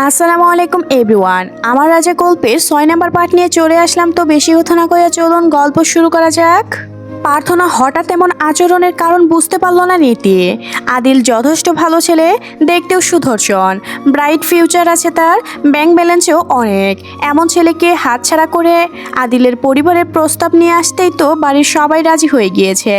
আসসালামু আলাইকুম এভরিওয়ান। আমার রাজা গল্পের 6 নাম্বার পার্ট নিয়ে চলে আসলাম। তো বেশি কথা না কইয়া চলুন গল্প শুরু করা যাক। প্রার্থনা হঠাৎ এমন আচরণের কারণ বুঝতে পারল না নীতি। আদিল যথেষ্ট ভালো ছেলে, দেখতেও সুদর্শন, ব্রাইট ফিউচার আছে তার, ব্যাংক ব্যালেন্সও অনেক। এমন ছেলেকে হাতছাড়া করে আদিলের পরিবারের প্রস্তাব নিয়ে আসতেই তো বাড়ির সবাই রাজি হয়ে গিয়েছে।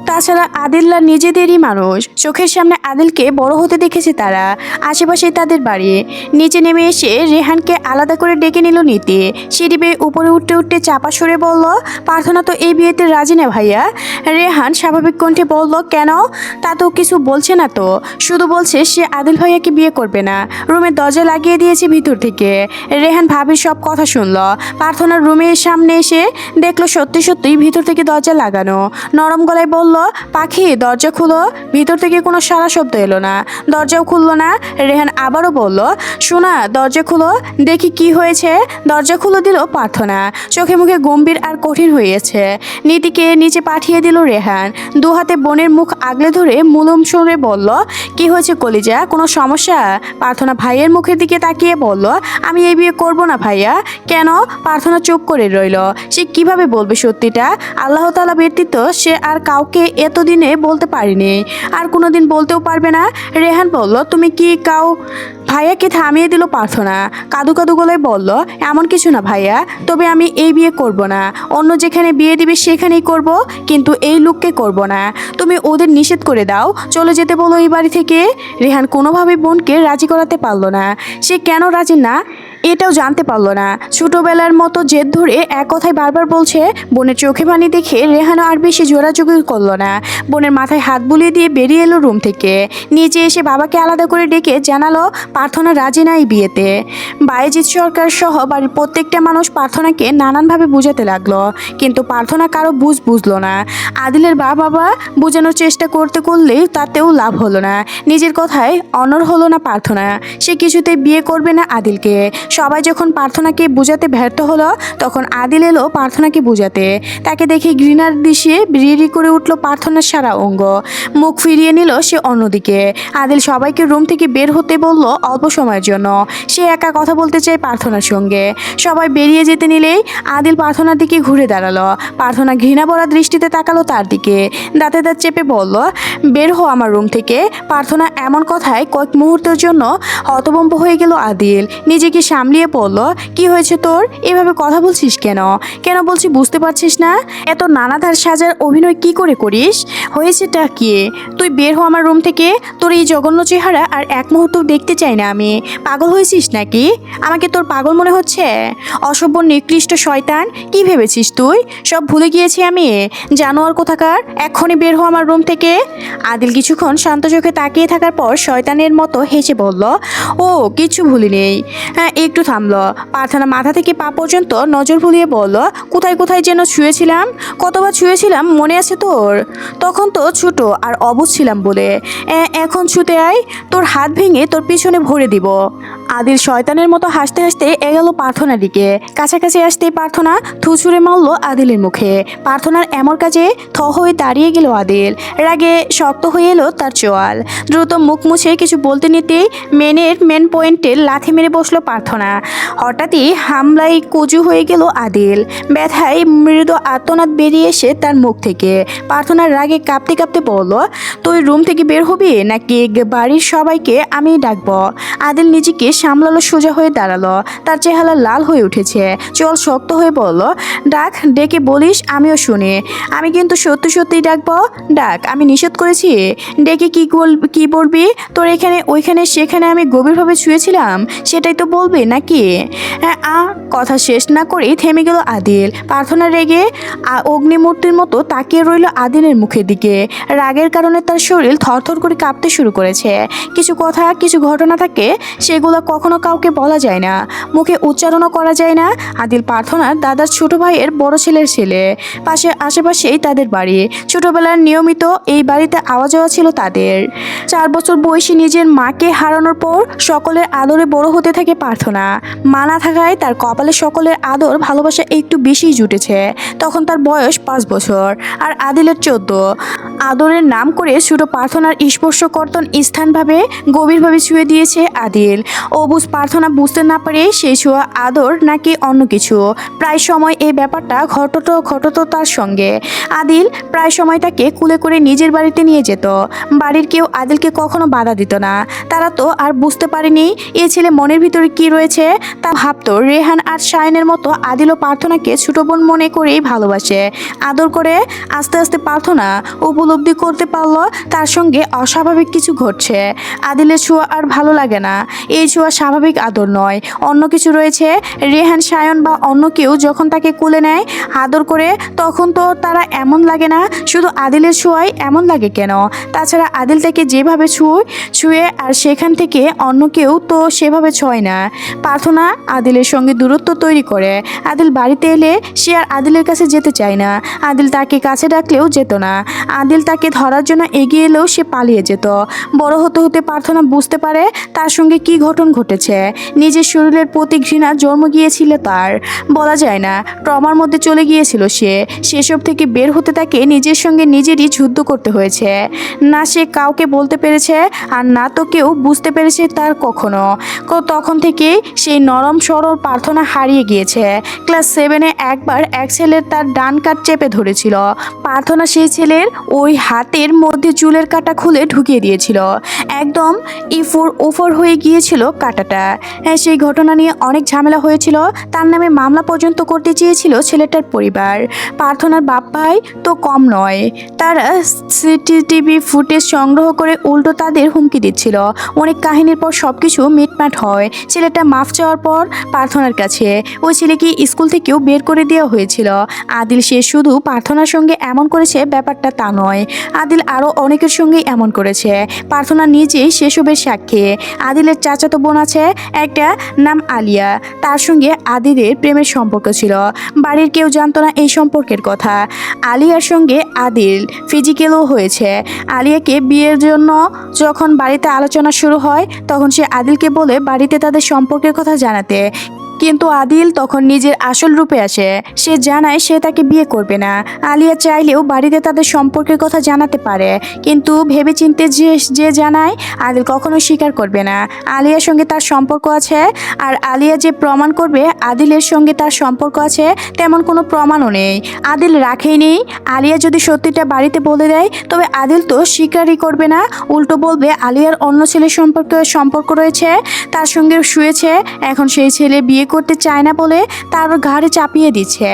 তাছাড়া আদিল্লা নিজেদেরই মানুষ, চোখের সামনে আদিলকে বড় হতে দেখেছে তারা। আশেপাশেই তাদের বাড়ি। নিচে নেমে এসে রেহানকে আলাদা করে ডেকে নিল নীতি। সিঁড়ি বেয়ে উপরে উঠতে উঠতে চাপা সরে বলল, প্রার্থনা তো এই বিয়েতে রাজি না ভাইয়া। রেহান স্বাভাবিক কণ্ঠে বলল, কেন? তা তো কিছু বলছে না তো, শুধু বলছে সে আদিল ভাইয়াকে বিয়ে করবে না। রুমের দরজা লাগিয়ে দিয়েছে ভিতর থেকে। রেহান ভাবির সব কথা শুনল। প্রার্থনার রুমের সামনে এসে দেখলো সত্যি সত্যি ভিতর থেকে দরজা লাগানো। নরম গলায় বলল, পাখি দরজা খুলো। ভিতর থেকে কোনো সারা শব্দ এলো না, দরজাও খুললো না। রেহান আবারও বলল, শোনা দরজা খুলো, দেখি কি হয়েছে। দরজা খুলে দিল প্রার্থনা, চোখে মুখে গম্ভীর আর কঠিন হয়েছে। নীতিকে নিচে পাঠিয়ে দিল রেহান। দু হাতে বোনের মুখ আগলে ধরে মুলম সুরে বলল, কি হয়েছে কলিজা, কোনো সমস্যা? প্রার্থনা ভাইয়ের মুখের দিকে তাকিয়ে বলল, আমি এই বিয়ে করব না ভাইয়া। কেন? প্রার্থনা চুপ করে রইল। সে কিভাবে বলবে সত্যিটা? আল্লাহ তাআলা ব্যতীত সে আর কাউকে এতদিনে বলতে পারিনি, আর কোনোদিন বলতেও পারবে না। রেহান বলল, তুমি কি কাউ? ভাইয়াকে থামিয়ে দিল প্রার্থনা। কাদু কাদু গলায় বলল, এমন কিছু না ভাইয়া, তবে আমি এই বিয়ে করব না। অন্য যেখানে বিয়ে দিবে সেখানেই করব, কিন্তু এই লোককে করব না। তুমি ওদের নিষেধ করে দাও, চলে যেতে বলো এই বাড়ি থেকে। রেহান কোনোভাবেই বোনকে রাজি করাতে পারল না। সে কেন রাজি না এটাও জানতে পারলো না। ছোটবেলার মতো জেদ ধরে এক কথায় বারবার বলছে। বোনের চোখে পানি দেখে রেহানও আর বেশি জোরাজুগি করলো না। বোনের মাথায় হাত বুলিয়ে দিয়ে বেরিয়ে এলো রুম থেকে। নিচে এসে বাবাকে আলাদা করে ডেকে জানালো, প্রার্থনা রাজি না এই বিয়েতে। বায়েজিৎ সরকার সহ বাড়ির প্রত্যেকটা মানুষ প্রার্থনাকে নানানভাবে বোঝাতে লাগলো, কিন্তু প্রার্থনা কারো বুঝলো না। আদিলের বাবা বোঝানোর চেষ্টা করলেও তাতেও লাভ হলো না। নিজের কথায় অনড় হলো না প্রার্থনা। সে কিছুতেই বিয়ে করবে না আদিলকে। সবাই যখন প্রার্থনাকে বোঝাতে ব্যর্থ হলো, তখন আদিল এলো প্রার্থনাকে বোঝাতে। তাকে দেখে ঘৃণার দৃশ্যে রিরি করে উঠল প্রার্থনার সারা অঙ্গ। মুখ ফিরিয়ে নিল সে অন্যদিকে। আদিল সবাইকে রুম থেকে বের হতে বলল অল্প সময়ের জন্য। সে একা কথা বলতে চায় প্রার্থনার সঙ্গে। সবাই বেরিয়ে যেতে নিলেই আদিল প্রার্থনার দিকে ঘুরে দাঁড়ালো। প্রার্থনা ঘৃণা ভরা দৃষ্টিতে তাকালো তার দিকে। দাঁতে দাঁত চেপে বলল, বের হো আমার রুম থেকে। প্রার্থনা এমন কথায় কয়েক মুহূর্তের জন্য হতভম্ব হয়ে গেল আদিল। নিজেকে সামলিয়ে পড়ল, কি হয়েছে তোর? এভাবে কথা বলছিস কেন? কেন বলছি বুঝতে পারছিস না? এত নানাধার সাজার অভিনয় কি করে করিস? হয়েছেটা কি? তুই বের হ আমার রুম থেকে। তোর এই জঘন্য চেহারা আর এক মুহূর্ত দেখতে চাই না আমি। পাগল হয়েছিস নাকি? আমাকে তোর পাগল মনে হচ্ছে? অসভ্য নিকৃষ্ট শয়তান, কি ভেবেছিস তুই? সব ভুলে গিয়েছি আমি। জানোয়ার কোথাকার, এক্ষুনি বের হ আমার রুম থেকে। আদিল কিছুক্ষণ শান্ত চোখে তাকিয়ে থাকার পর শয়তানের মতো হেসে বলল, ও কিচ্ছু ভুলি নেই। হ্যাঁ একটু থামলো। প্রার্থনা মাথা থেকে পা পর্যন্ত নজর ভুলিয়ে বলল, কোথায় কোথায় যেন ছুঁয়েছিলাম, কতবার ছুঁয়েছিলাম মনে আছে তোর? তখন তো ছোট আর অবুঝ ছিলাম বলে। এখন ছুতে আয়, তোর হাত ভেঙে তোর পিছনে ভরে দিব। আদিল শয়তানের মতো হাসতে হাসতে এগেল প্রার্থনার দিকে। কাছাকাছি আসতেই প্রার্থনা থু ছুঁড়ে মারল আদিলের মুখে। প্রার্থনার এমন কাজে থ হয়ে দাঁড়িয়ে গেল আদিল। রাগে শক্ত হয়ে এলো তার চোয়াল। দ্রুত মুখ মুছে কিছু বলতে নিতেই মেন পয়েন্টে লাথি মেরে বসলো প্রার্থনা। হঠাৎই হামলায় কুজু হয়ে গেল আদিল। ব্যথায় মৃদু আর্তনাদ বেরিয়ে এসে তার মুখ থেকে। প্রার্থনার রাগে কাঁপতে কাঁপতে বলল, তুই রুম থেকে বের হবি নাকি বাড়ির সবাইকে আমি ডাকবো? আদিল নিজেকে সামলালো, সোজা হয়ে দাঁড়ালো। তার চেহারা লাল হয়ে উঠেছে। চোয়াল শক্ত হয়ে বলল, ডাক, ডেকে বলিস আমিও শুনি। আমি কিন্তু সত্যি সত্যিই ডাকবো। ডাক, আমি নিষেধ করেছি? ডেকে কি বলবি? তোর এখানে ওইখানে সেখানে আমি গভীরভাবে ছুঁয়েছিলাম সেটাই তো বলবি নাকি? কথা শেষ না করেই থেমে গেল আদিল। প্রার্থনা রেগে অগ্নিমূর্তির মতো তাকিয়ে রইল আদিলের মুখের দিকে। রাগের কারণে তার শরীর থরথর করে কাঁপতে শুরু করেছে। কিছু কথা, কিছু ঘটনা থাকে, সেগুলো কখনো কাউকে বলা যায় না, মুখে উচ্চারণও করা যায় না। আদিল প্রার্থনার দাদার ছোট ভাইয়ের বড় ছেলের ছেলে। আশেপাশেই তাদের বাড়ি। ছোটবেলার নিয়মিত এই বাড়িতে আওয়া যাওয়া ছিল তাদের। 4 বছর বয়সী নিজের মাকে হারানোর পর সকলের আদরে বড় হতে থাকে প্রার্থনা। মা না থাকায় তার কপালে সকলের আদর ভালোবাসা একটু বেশিই জুটেছে। তখন তার বয়স 5 বছর আর আদিলের 14। আদরের নাম করে ছোট প্রার্থনার স্পর্শকর্তন স্থানভাবে গভীরভাবে ছুঁয়ে দিয়েছে আদিল। অবুঝ প্রার্থনা বুঝতে না পারে সেই ছোঁয়া আদর নাকি অন্য কিছু। প্রায় সময় এই ব্যাপারটা ঘটতো তার সঙ্গে। আদিল প্রায় সময় তাকে কুলে করে নিজের বাড়িতে নিয়ে যেত। বাড়ির কেউ আদিলকে কখনো বাধা দিত না। তারা তো আর বুঝতে পারেনি এ ছেলে মনের ভিতরে কি রয়েছে। তা ভাবতো রেহান আর শায়নের মতো আদিল ও প্রার্থনাকে ছোট বোন মনে করেই ভালোবাসে, আদর করে। আস্তে আস্তে প্রার্থনা উপলব্ধি করতে পারলো তার সঙ্গে অস্বাভাবিক কিছু ঘটছে। আদিলের ছোঁয়া আর ভালো লাগে না। এই ছোঁয়া স্বাভাবিক আদর নয়, অন্য কিছু রয়েছে। রেহান, শায়ন বা অন্য কেউ যখন তাকে কোলে নেয়, আদর করে, তখন তো তারা এমন লাগে না। শুধু আদিলের ছোঁয়াই এমন লাগে কেন? তাছাড়া আদিল তাকে যেভাবে ছুঁয়ে আর সেখান থেকে অন্য কেউ তো সেভাবে ছয় না। প্রার্থনা আদিলের সঙ্গে দূরত্ব তৈরি করে। আদিল বাড়িতে এলে সে আর আদিলের কাছে যেতে চায় না। আদিল তাকে কাছে ডাকলেও যেত না। আদিল তাকে ধরার জন্য এগিয়ে এলেও সে পালিয়ে যেত। বড় হতে হতে প্রার্থনা বুঝতে পারে তার সঙ্গে কি ঘটন ঘটেছে। নিজের শরীরের প্রতি ঘৃণা জন্ম গিয়েছিল তার, বলা যায় না। ট্রমার মধ্যে চলে গিয়েছিল সে। সেসব থেকে বের হতে তাকে নিজের সঙ্গে নিজেরই যুদ্ধ করতে হয়েছে। না সে কাউকে বলতে পেরেছে, আর না তো কেউ বুঝতে পেরেছে তার কখনো। তখন থেকে সেই নরম সরল প্রার্থনা হারিয়ে গিয়েছে। ক্লাস 7-এ একবার এক ছেলের তার ডান কাট চেপে ধরেছিল। প্রার্থনা সেই ছেলের ওই হাতের মধ্যে চুলের কাঁটা খুলে ঢুকিয়ে দিয়েছিল। একদম ওফর হয়ে গিয়েছিল কাঁটাটা। হ্যাঁ, সেই ঘটনা নিয়ে অনেক ঝামেলা হয়েছিল। তার নামে মামলা পর্যন্ত করতে চেয়েছিল ছেলেটার পরিবার। প্রার্থনার বাপ ভাই তো কম নয়, তারা সিসিটিভি ফুটেজ সংগ্রহ করে উল্টো তাদের হুমকি দিচ্ছিল। অনেক কাহিনীর পর সব কিছু মিটমাট হয়। ছেলেটা মাফ চাওয়ার পর প্রার্থনার কাছে। ওই ছেলেকে স্কুল থেকেও বের করে দেওয়া হয়েছিল। আদিল সে শুধু প্রার্থনার সঙ্গে এমন করেছে ব্যাপারটা তা নয়। আদিল আরও অনেকের সঙ্গেই এমন করেছে। প্রার্থনা নিজেই সেসবের সাক্ষী। আদিলের চাচাতো বোন আছে একটা, নাম আলিয়া। তার সঙ্গে আদিলের প্রেমের সম্পর্ক ছিল। বাড়ির কেউ জানতো না এই সম্পর্কের কথা। আলিয়ার সঙ্গে আদিল ফিজিক্যালও হয়েছে। আলিয়াকে বিয়ের জন্য যখন বাড়িতে আলোচনা শুরু হয়, তখন সে আদিলকে বলে বাড়িতে তাদের সম্পর্কের কথা জানাতে। কিন্তু আদিল তখন নিজের আসল রূপে আসে। সে জানায় সে তাকে বিয়ে করবে না। আলিয়া চাইলেও বাড়িতে তাদের সম্পর্কের কথা জানাতে পারে, কিন্তু ভেবেচিন্তে যে জানায় আদিল কখনো স্বীকার করবে না আলিয়ার সঙ্গে তার সম্পর্ক আছে। আর আলিয়া যে প্রমাণ করবে আদিলের সঙ্গে তার সম্পর্ক আছে, তেমন কোনো প্রমাণও নেই। আদিল রাখেই নেই। আলিয়া যদি সত্যিটা বাড়িতে বলে দেয়, তবে আদিল তো স্বীকারই করবে না। উল্টো বলবে আলিয়ার অন্য ছেলের সম্পর্ক রয়েছে, তার সঙ্গে শুয়েছে। এখন সেই ছেলে বিয়ে করতে চায় না বলে তার ঘাড়ে চাপিয়ে দিচ্ছে।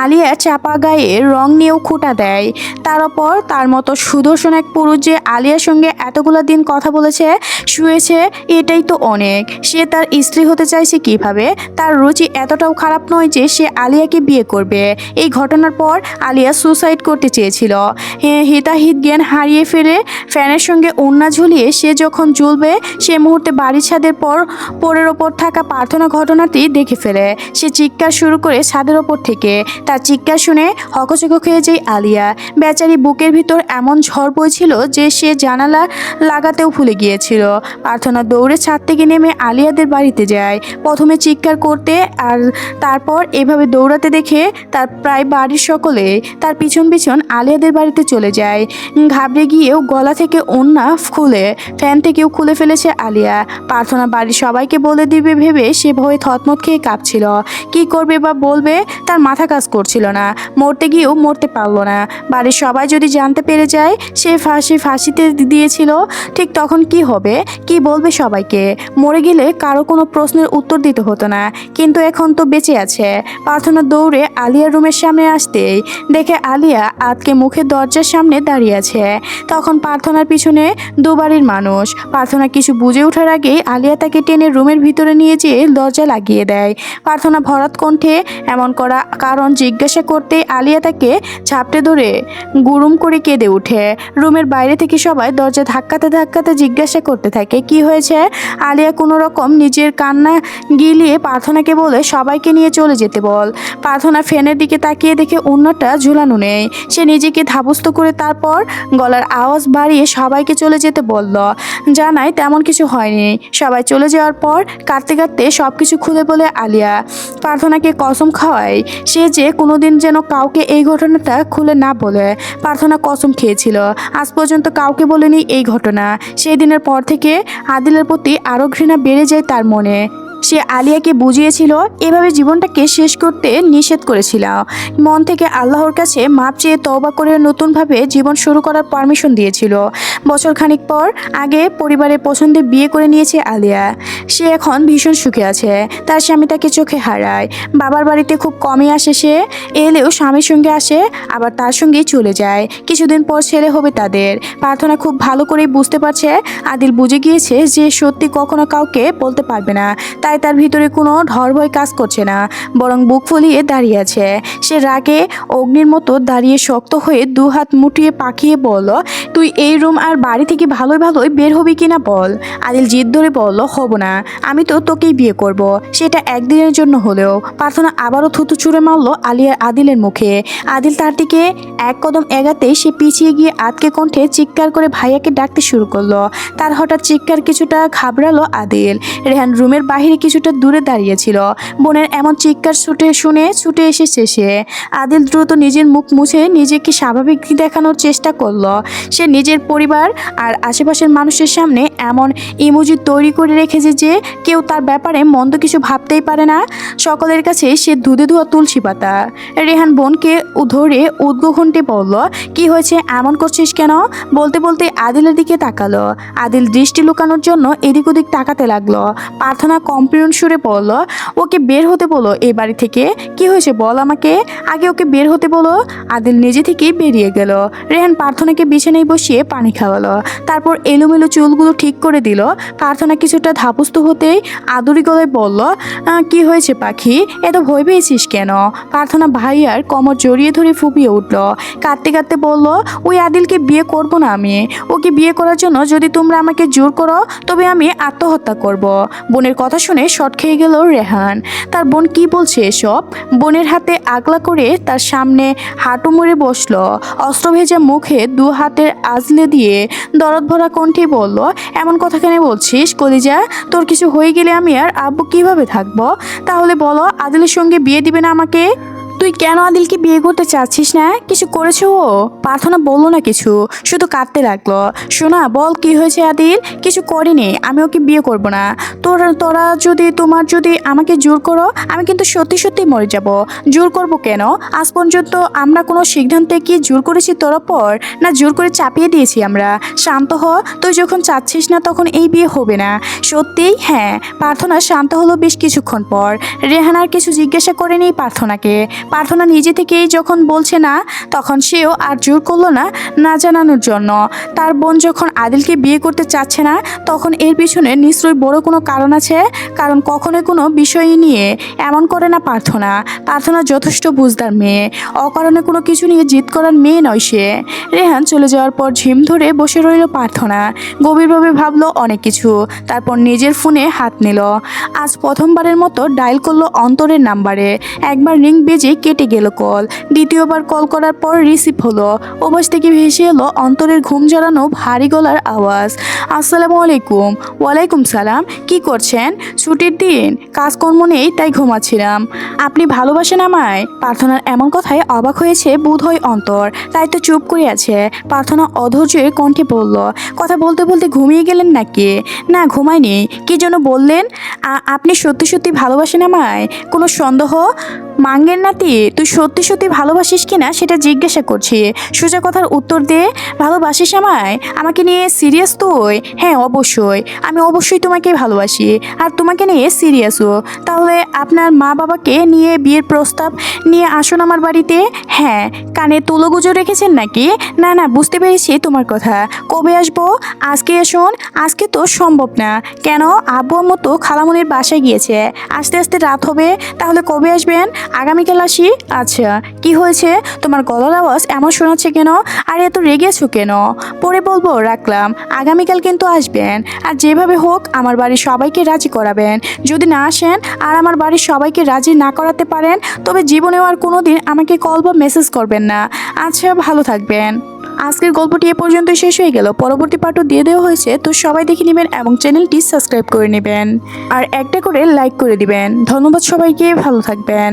আলিয়া চাপা গায়ে রং নিয়েও খোঁটা দেয়। তার ওপর তার মতো সুদর্শন এক পুরুষ যে আলিয়ার সঙ্গে এতগুলো দিন কথা বলেছে, শুয়েছে, এটাই তো অনেক। সে তার স্ত্রী হতে চাইছে কিভাবে? তার রুচি এতটাও খারাপ নয় যে সে আলিয়াকে বিয়ে করবে। এই ঘটনার পর আলিয়া সুসাইড করতে চেয়েছিল। হিতাহিত জ্ঞান হারিয়ে ফেলে ফ্যানের সঙ্গে ওড়না ঝুলিয়ে সে যখন জ্বলবে, সে মুহূর্তে বাড়ির ছাদের পরের ওপর থাকা প্রার্থনা ঘটনাটি দেখে ফেলে। সে চিৎকার শুরু করে ছাদের ওপর থেকে। তার চিৎকার শুনে হকচক খেয়ে যায় আলিয়া। বেচারি বুকের ভিতর এমন ঝড় বইছিল যে সে জানালা লাগাতেও ভুলে গিয়েছিল। প্রার্থনা দৌড়ে ছাদ থেকে নেমে আলিয়াদের বাড়িতে যায়। প্রথমে চিৎকার করতে আর তারপর এভাবে দৌড়াতে দেখে তার প্রায় বাড়ির সকলে তার পিছন পিছন আলিয়াদের বাড়িতে চলে যায়। ঘাবড়ে গিয়েও গলা থেকে ওড়না খুলে ফ্যান থেকেও খুলে ফেলেছে আলিয়া। প্রার্থনা বাড়ির সবাইকে বলে দিবে ভেবে সে ভয়ে থতমত খেয়ে কাঁপছিল। কি করবে বা বলবে তার মাথা কাজ করছিল না। মরতে গিয়েও মরতে পারলো না। বাড়ির সবাই যদি জানতে পেরে যায় সে ফাঁসিতে দিয়েছিল, ঠিক তখন কি হবে? কি বলবে সবাইকে? মরে গেলে কারো কোনো প্রশ্নের উত্তর দিতে হতো না, কিন্তু এখন তো বেঁচে আছে। প্রার্থনা দৌড়ে আলিয়ার রুমের সামনে আসতেই দেখে আলিয়া আতকে মুখে দরজার সামনে দাঁড়িয়ে আছে। তখন প্রার্থনার পিছনে দুবাড়ির মানুষ। প্রার্থনা কিছু বুঝে ওঠার আগেই আলিয়া তাকে টেনে রুমের ভিতরে নিয়ে যেয়ে দরজা লাগিয়ে দেয়। প্রার্থনা ভরাত কণ্ঠে এমন করা কারণ জিজ্ঞাসা করতে আলিয়া তাকে ঝাপটে ধরে গুরুম করে কেঁদে ওঠে। রুমের বাইরে থেকে সবাই দরজা ধাক্কাতে ধাক্কাতে জিজ্ঞাসা করতে থাকে কি হয়েছে। আলিয়া কোনো রকম নিজের কান্না গিলিয়ে প্রার্থনাকে বলে সবাইকে নিয়ে চলে যেতে বল। প্রার্থনা ফ্যানের দিকে তাকিয়ে দেখে অন্যটা ঝুলানো নেই। সে নিজেকে ধাবস্ত করে তারপর গলার আওয়াজ বাড়িয়ে সবাইকে চলে যেতে বলল। জানায় তেমন কিছু হয়নি। সবাই চলে যাওয়ার পর কাঁদতে কাঁদতে সব কিছু খুলে বলে আলিয়া। প্রার্থনাকে কসম খাওয়ায় সে যে কোনোদিন যেন কাউকে এই ঘটনাটা খুলে না বলে। প্রার্থনা কসম খেয়েছিল আজ পর্যন্ত কাউকে বলেনি এই ঘটনা। সেই দিনের পর থেকে আদিলের প্রতি আরও ঘৃণা বেড়ে যায় তার মনে। সে আলিয়াকে বুঝিয়েছিল, এভাবে জীবনটাকে শেষ করতে নিষেধ করেছিল। মন থেকে আল্লাহর কাছে মাপ চেয়ে তওবা করে নতুনভাবে জীবন শুরু করার পারমিশন দিয়েছিল। বছর খানিক পর আগে পরিবারের পছন্দে বিয়ে করে নিয়েছে আলিয়া। সে এখন ভীষণ সুখে আছে। তার স্বামী তাকে চোখে হারায়। বাবার বাড়িতে খুব কমই আসে সে। এলেও স্বামীর সঙ্গে আসে, আবার তার সঙ্গেই চলে যায়। কিছুদিন পর ছেলে হবে তাদের। প্রার্থনা খুব ভালো করেই বুঝতে পারছে আদিল বুঝে গিয়েছে যে সত্যি কখনো কাউকে বলতে পারবে না। তাই তার ভিতরে কোনো ঢর ভয় কাজ করছে না, বরং বুক ফুলিয়ে দাঁড়িয়ে আছে। সে রাগে অগ্নির মতো দাঁড়িয়ে শক্ত হয়ে দু হাত মুটিয়ে পাকিয়ে বলল, তুই এই রুম আর বাড়ি থেকে ভালোই ভালোই বের হবি কিনা বল। আদিল জিদ ধরে বলল, হব না, আমি তো তোকেই বিয়ে করব, সেটা একদিনের জন্য হলেও। প্রার্থনা আবারও থুতু ছুঁড়ে মারল আদিলের মুখে। আদিল তার দিকে এক কদম এগাতেই সে পিছিয়ে গিয়ে আতকে কণ্ঠে চিৎকার করে ভাইয়াকে ডাকতে শুরু করলো। তার হঠাৎ চিৎকার কিছুটা ঘাবড়ালো আদিল। রেহান রুমের বাহিরে কিছুটা দূরে দাঁড়িয়েছিল। বোনের এমন চিৎকার শুনে ছুটে এসেছে সে। আদিল দ্রুত নিজের মুখ মুছে নিজেকে স্বাভাবিক দেখানোর চেষ্টা করলো। সে নিজের পরিবার আর আশেপাশের মানুষের সামনে এমন ইমোজি তৈরি করে রেখেছে যে কেউ তার ব্যাপারে মন্দ কিছু ভাবতেই পারে না। সকলের কাছে সে দুধে ধোয়া তুলসী পাতা। রেহান বোনকে ধরে উদ্গঘণ্টে বলল, কি হয়েছে, এমন করছিস কেন? বলতে বলতে আদিলের দিকে তাকালো। আদিল দৃষ্টি লুকানোর জন্য এদিক ওদিক তাকাতে লাগলো। প্রার্থনা কম্পিউন সুরে বলল, ওকে বের হতে বলো এই বাড়ি থেকে। কি হয়েছে বল আমাকে, আগে ওকে বের হতে বলো। আদিল নিজে থেকেই বেরিয়ে গেল। রেহান প্রার্থনাকে বিছানায় বসিয়ে পানি খাওয়ালো, তারপর এলোমেলো চুলগুলো ঠিক করে দিল। প্রার্থনা কিছুটা ধাপুস্ত হতেই আদুরি গলায় বলল, কি হয়েছে পাখি, এত ভয় পেয়েছিস কেন? প্রার্থনা ভাইয়ার কোমর জড়িয়ে ধরে ফুপিয়ে উঠল। কাঁদতে কাঁদতে বলল, ওই আদিলকে বিয়ে করব না আমি। ওকে বিয়ে করার জন্য যদি তোমরা আমাকে জোর করো তবে আমি আত্মহত্যা করব। বোনের কথা শুনে শট খেয়ে গেল রেহান। তার বোন কি বলছে এসব? বোনের হাতে আগলা করে তার সামনে হাঁটু মুড়ে বসলো। অস্ত্রভেজা মুখে দু হাতের আজলে দিয়ে দরদ ভরা কণ্ঠে বলল, এমন কথা কেন বলছিস কলিজা? তোর কিছু হয়ে গেলে আমি আর আব্বু কিভাবে থাকবো? তাহলে বলো, আদিলের সঙ্গে বিয়ে দিবে না আমাকে? তুই কেন আদিলকে বিয়ে করতে চাচ্ছিস না? কিছু করেছে ও? প্রার্থনা বললো না কিছু, শুধু কাঁদতে লাগলো। শোনা, বল কি হয়েছে আদিল? কিছু করিনি, আমি ওকে বিয়ে করব না। তোমার যদি আমাকে জোর করো আমি কিন্তু সত্যি সত্যি মরে যাব। জোর করব কেন? আজ পর্যন্ত আমরা কোনো সিদ্ধান্তে কি জোর করেছি তোর ওপর? না জোর করে চাপিয়ে দিয়েছি আমরা? শান্ত হ, তুই যখন চাচ্ছিস না তখন এই বিয়ে হবে না। সত্যিই? হ্যাঁ। প্রার্থনা শান্ত হলো বেশ কিছুক্ষণ পর। রেহান আর কিছু জিজ্ঞাসা করেনি প্রার্থনাকে। প্রার্থনা নিজে থেকেই যখন বলছে না, তখন সেও আর জোর করলো না না জানানোর জন্য। তার বোন যখন আদিলকে বিয়ে করতে চাচ্ছে না, তখন এর পিছনে নিশ্চয়ই বড় কোনো কারণ আছে। কারণ কখনোই কোনো বিষয় নিয়ে এমন করে না প্রার্থনা। প্রার্থনা যথেষ্ট বুঝদার মেয়ে, অকারণে কোনো কিছু নিয়ে জিদ করার মেয়ে নয় সে। রেহান চলে যাওয়ার পর ঝিম ধরে বসে রইল প্রার্থনা। গভীরভাবে ভাবলো অনেক কিছু, তারপর নিজের ফোনে হাত নিল। আজ প্রথমবারের মতো ডায়াল করলো অন্তরের নাম্বারে। একবার রিং বেজে কেটে গেল কল। দ্বিতীয়বার কল করার পর রিসিভ হলো। ওপাশ থেকে ভেসে এলো অন্তরের ঘুম জড়ানো ভারী গলার আওয়াজ। আসসালামু আলাইকুম। ওয়ালাইকুম সালাম। কি করছেন? ছুটির দিন, কাজকর্ম নেই তাই ঘুমাচ্ছিলাম। আপনি ভালোবাসেন আমায়? প্রার্থনার এমন কথায় অবাক হয়েছে বোধহয় অন্তর, তাই তো চুপ করে আছে। প্রার্থনা অধৈর্যের কণ্ঠে বলল, কথা বলতে বলতে ঘুমিয়ে গেলেন নাকি? না, ঘুমায়নি। কি যেন বললেন? আপনি সত্যি সত্যি ভালোবাসেন আমায়? কোনো সন্দেহ? মাঙ্গের নাতি, তুই সত্যি সত্যি ভালোবাসিস কিনা সেটা জিজ্ঞাসা করছি। সোজা কথার উত্তর দে। ভালোবাসিস আমায়? আমাকে নিয়ে সিরিয়াস তুই? হ্যাঁ অবশ্যই, আমি অবশ্যই তোমাকে ভালোবাসি, আর তোমাকে নিয়ে সিরিয়াসও। তাহলে আপনার মা বাবাকে নিয়ে বিয়ের প্রস্তাব নিয়ে আসুন আমার বাড়িতে। হ্যাঁ, কানে তুলো গুজো রেখেছেন নাকি? না না, বুঝতে পেরেছি তোমার কথা। কবে আসবো? আজকে আসুন। আজকে তো সম্ভব না। কেন? আব্বু আম্মু তো খালামণির বাসায় গিয়েছে, আস্তে আস্তে রাত হবে। তাহলে কবে আসবেন? আগামীকাল আসি। আচ্ছা, কি হয়েছে? তোমার গলার আওয়াজ এমন শোনাচ্ছে কেন? আর এত রেগেছো কেন? পরে বলবো, রাখলাম। আগামীকাল কিন্তু আসবেন, আর যেভাবে হোক আমার বাড়ির সবাইকে রাজি করাবেন। যদি না আসেন আর আমার বাড়ির সবাইকে রাজি না করাতে পারেন, তবে জীবনেও আর কোনো দিন আমাকে কল বা মেসেজ করবেন না। আচ্ছা, ভালো থাকবেন। আজকের গল্পটি এ পর্যন্ত শেষ হয়ে গেল। পরবর্তী পার্টও দিয়ে দেওয়া হয়েছে, তো সবাই দেখে নেবেন এবং চ্যানেলটি সাবস্ক্রাইব করে নেবেন আর একটা করে লাইক করে দিবেন। ধন্যবাদ সবাইকে, ভালো থাকবেন।